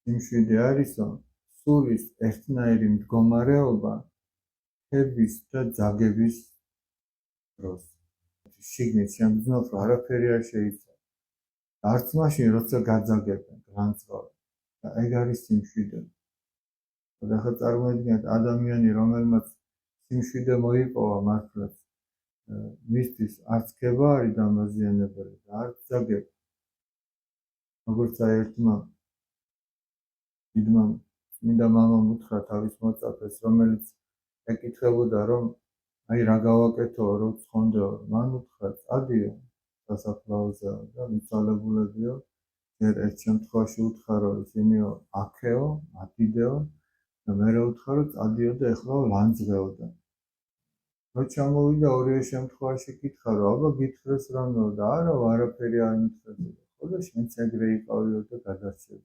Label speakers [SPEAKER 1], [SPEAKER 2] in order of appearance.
[SPEAKER 1] სიმშვიდე არისო, სულის ერთნაირი მდგომარეობა ხების და ძაგების დროს. შიგნით შემძნობს, რომ არაფერი არ შეიძლება. არც მაშინ, როცა გაძაგებენ, განწყობენ. და ეგ არის სიმშვიდე. და ხა წარმოიდგინეთ ადამიანი, რომელმაც სიმშვიდე მოიპოვა მართლაც, მისთვის არც ხება არის დამაზიანებელი და არც ძაგება. როგორც აი ერთმა დიდმა წმინდა მამამ უთხრა თავის მოწაფეს, რომელიც ეკითხებოდა, რომ აი რა გავაკეთო, რომ ცხონდეო. მან უთხრა, წადიო სასაფლაოზე და მიცვალებულებიო. ჯერ ერთ შემთხვევაში უთხრა, რომ ისინიო აქეო, აკიდეო და მერე უთხრა, რომ წადიო და ეხლა ლანძღეო და რო ჩამოვიდა ორივე შემთხვევაში კითხა, რომ აბა გითხრეს რამეო და არა, არაფერი არ მითხრეს. ხო და შენც ეგრე იყავიო და გადარჩები.